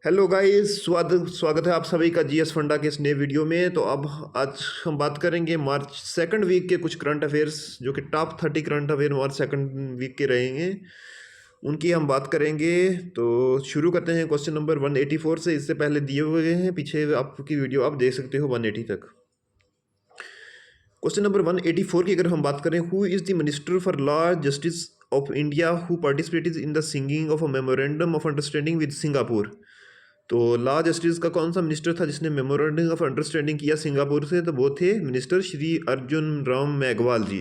Hello guys, स्वागत स्वागत है आप सभी का जीएस फंडा के इस नए वीडियो में। तो अब आज हम बात करेंगे मार्च सेकंड वीक के कुछ करंट अफेयर्स, जो कि टॉप 30 करंट अफेयर मार्च सेकंड वीक के रहेंगे, उनकी हम बात करेंगे। तो शुरू करते हैं क्वेश्चन नंबर 184 से। इससे पहले दिए हुए हैं, पीछे आपकी वीडियो आप देख सकते हो 180 तक। क्वेश्चन नंबर 184 की अगर हम बात करें, who is the minister for law justice of India who participated in the singing of a memorandum of understanding with Singapore. तो लॉ जस्टिस का कौन सा मिनिस्टर था जिसने मेमोरेंडम ऑफ अंडरस्टैंडिंग किया सिंगापुर से? तो वो थे मिनिस्टर श्री अर्जुन राम मेघवाल जी।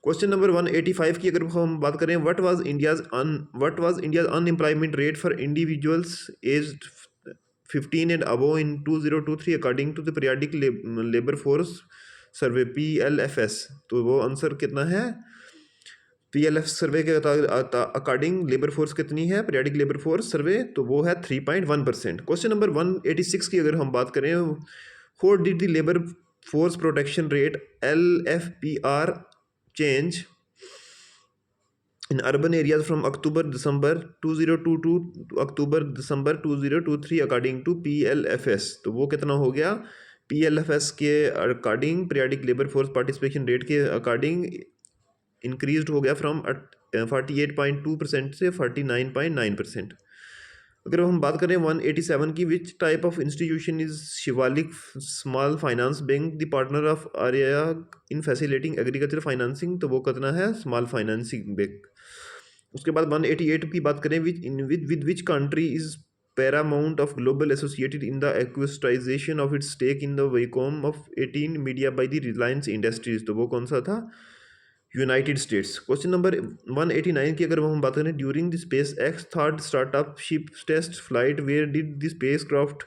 क्वेश्चन नंबर 185 की अगर हम बात करें, what was India's unemployment rate for individuals aged 15 and above in 2023 according to the periodic labour force survey PLFS। तो वो आंसर कितना है? PLF सर्वे के अकॉर्डिंग लेबर फोर्स कितनी है, पीरियडिक लेबर फोर्स सर्वे? तो वो है 3.1%। क्वेश्चन नंबर 186 की अगर हम बात करें, for did the labour force protection rate LFPR change in urban areas from October December 2022 to October December 2023 according to PLFS। तो वो कितना हो गया? PLFS के अकॉर्डिंग, periodic labour force participation rate के अकॉर्डिंग इंक्रीज हो गया फ्रॉम 48.2% से 49.9%। अगर हम बात करें 187 की, which type of institution is Shivalik small finance bank the partner of Arya in facilitating agriculture financing? तो वो कितना है? Small financing bank. उसके बाद 188 की बात करें, with which country is paramount of global associated in the acquisition of its stake in the Viacom of 18 media by the Reliance Industries? तो वो कौन सा था? United states. क्वेश्चन नंबर 189 की अगर हम बात करें, during the SpaceX third startup ship test flight where did the spacecraft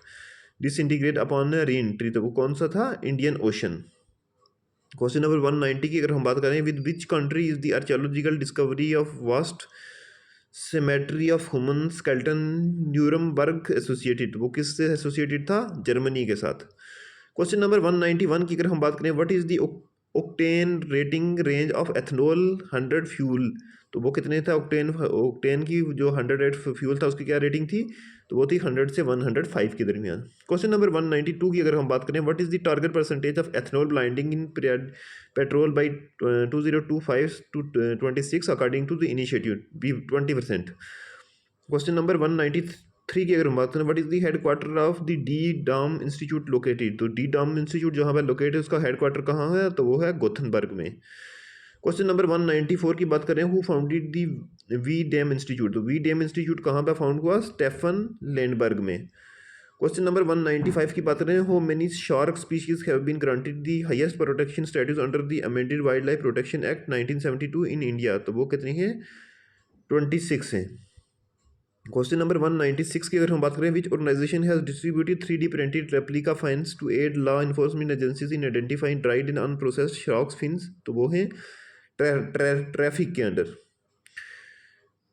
disintegrate upon reentry? तो वो कौन सा था? Indian ocean. क्वेश्चन नंबर 190 की अगर हम बात करें, with which country is the archaeological discovery of vast cemetery of human skeleton Nuremberg associated? वो किससे एसोसिएटेड था? जर्मनी के साथ। क्वेश्चन नंबर 191 की अगर हम बात करें, what is the octane rating range of ethanol 100 fuel? तो वो कितने था? ओक्टेन की जो 100 फ्यूल था उसकी क्या रेटिंग थी? तो वो थी 100 से 105 के दरमियान। क्वेश्चन नंबर 192 की अगर हम बात करें, what is the target percentage of ethanol blending in petrol by 2025 to 26 according to the initiative? B 20%। Question number 193 की अगर हम बात करें, what is the headquarter of the डी डाम इंस्टीट्यूट लोकेटेड? तो डी डाम इंस्टीट्यूट जहाँ पर लोकेटेड है उसका हेडक्वार्टर कहाँ है? तो वो है गोथनबर्ग में। क्वेश्चन नंबर 194 की बात करें, who founded the V Dem institute? तो वी डैम इंस्टीट्यूट कहाँ पे फाउंड हुआ? स्टेफन लैंडबर्ग में। क्वेश्चन नंबर 195 की बात करें, how many shark species have been granted the highest protection status under the amended wildlife protection act 1972 in India? तो वो कितनी है? 26 है। क्वेश्चन नंबर 196 की अगर हम बात करें, which organisation has distributed 3D printed replica fins to aid law enforcement agencies in identifying dried and unprocessed shark fins? तो वो है ट्रैफिक के अंडर।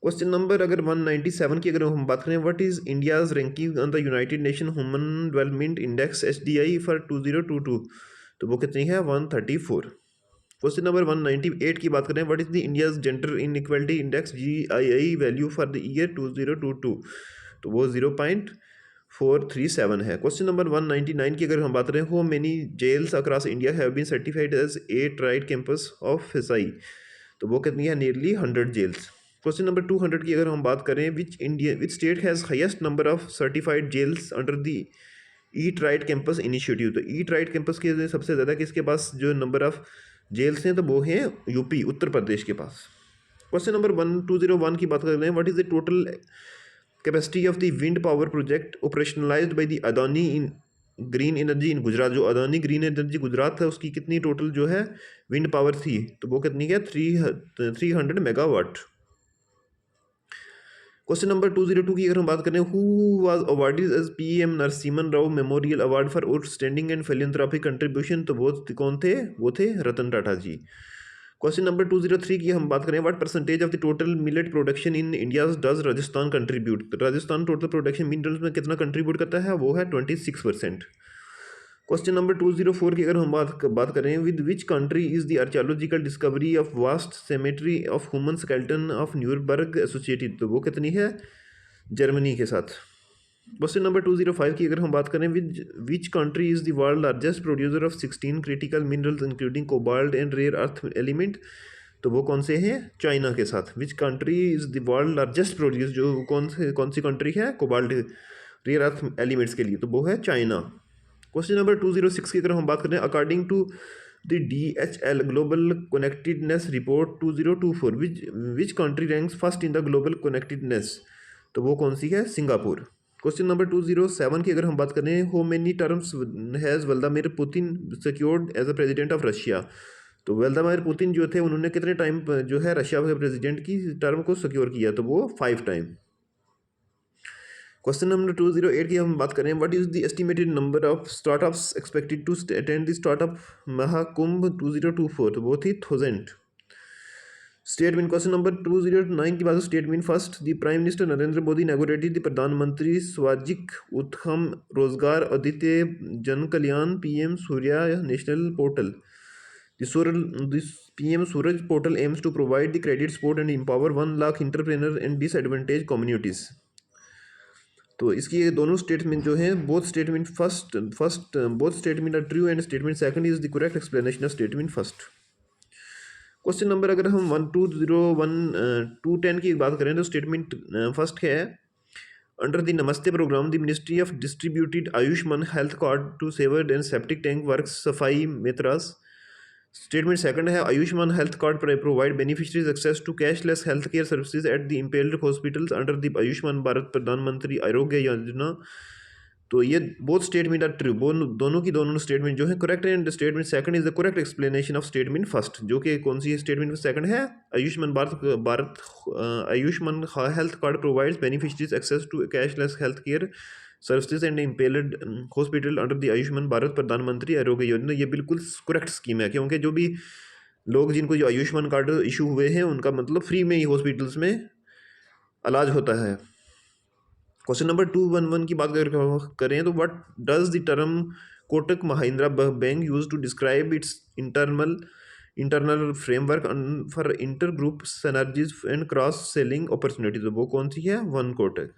क्वेश्चन नंबर अगर 197 की अगर हम बात करें, what is India's ranking on the United nation human development index HDI for 2022? तो वो कितनी है? 134। क्वेश्चन नंबर 198 की बात करें, what is the India's gender inequality index GII value for the year 2022? तो वो 0.437 है। क्वेश्चन नंबर 199 की अगर हम बात करें, how many jails across India have been certified as a tried campus of FSI? तो वो कितनी है? Nearly 100 gels. क्वेश्चन नंबर 200 की अगर हम बात करें, which state has highest number of certified jails under the eat right campus initiative? तो ईट राइट कैंपस के सबसे ज़्यादा किसके पास जो नंबर ऑफ जेल्स हैं? तो वो हैं यूपी, उत्तर प्रदेश के पास। क्वेश्चन नंबर 1201 की बात कर रहे हैं, what is the total capacity of the wind power project operationalised by the Adani in green energy in Gujarat? जो अदानी ग्रीन एनर्जी गुजरात है उसकी कितनी टोटल जो है विंड पावर थी? तो वो कितनी है? 300 मेगावाट। क्वेश्चन नंबर 202 की अगर हम बात करें, who was awarded as PM Narasimha Rao memorial award for outstanding and philanthropic contribution? तो वो कौन थे? वो थे रतन टाटा जी। क्वेश्चन नंबर 203 की हम बात करें, what percentage of the total millet production in India does Rajasthan contribute? Rajasthan total production minerals में कितना कंट्रीब्यूट करता है? वो है 26%। क्वेश्चन नंबर 204 की अगर हम बात करें, with which country is the archaeological discovery of vast cemetery of human skeleton of Nuremberg associated? तो वो कितनी है? जर्मनी के साथ। क्वेश्चन नंबर 205 की अगर हम बात करें, which country is the world largest producer of 16 critical minerals including cobalt and rare earth element, तो वो कौन से हैं? चाइना के साथ। Which country is the world largest produce, जो कौन सी कंट्री है कोबाल्ट रेयर अर्थ एलिमेंट्स के लिए, तो वो है चाइना। क्वेश्चन नंबर 206 की अगर हम बात करें, according to the DHL global connectedness report 2024, which country ranks first in the global connectedness, तो वो कौन सी है? सिंगापुर। क्वेश्चन नंबर 207 की अगर हम बात करें, how many terms has Vladimir Putin secured as a president of Russia, तो व्लादिमीर पुतिन जो थे उन्होंने कितने टाइम जो है रशिया के प्रेसिडेंट की टर्म को सिक्योर किया, तो वो 5 टाइम। क्वेश्चन नंबर 208 की हम बात करें, what is the estimated number of startups expected to attend the startup Mahakumbh 2024, तो वो थी 1000। स्टेटमेंट क्वेश्चन नंबर 209 की बात, statement first, the prime minister Narendra Modi inaugurated the प्रधानमंत्री स्वजिक उत्थम रोजगार आदित्य जन कल्याण PM Surya national portal. This PM Suraj portal aims to provide the credit support and empower 1 lakh entrepreneurs and disadvantaged communities। तो इसकी ये दोनों स्टेटमेंट जो हैं, both statement both statement are true and statement second is the correct explanation of statement first. Question number अगर हम 210 की बात करें, तो स्टेटमेंट फर्स्ट है, under the Namaste program the ministry of distributed Ayushman health card to sewer and septic tank works safai mitras. Statement second है, Ayushman health card provide beneficiaries access to cashless health care services at the empanelled hospitals under the Ayushman Bharat Pradhan Mantri Arogya योजना। तो ये both statement are true, दोनों की दोनों statement जो है correct है, and statement second is the correct explanation of statement first, जो कि कौन सी स्टेटमेंट सेकंड है? Ayushman health card provides beneficiaries access to cashless health care services and empanelled hospital under the Ayushman Bharat Pradhan Mantri Arogya योजना। ये बिल्कुल करेक्ट स्कीम है, क्योंकि जो भी लोग जिनको जो आयुष्मान कार्ड इशू हुए हैं उनका मतलब फ्री में ही हॉस्पिटल्स में इलाज होता है। क्वेश्चन नंबर 211 की बात करें, तो what does the term Kotak Mahindra bank use to describe its internal framework for inter group synergies and cross selling opportunities, वो कौन सी है? वन कोटक।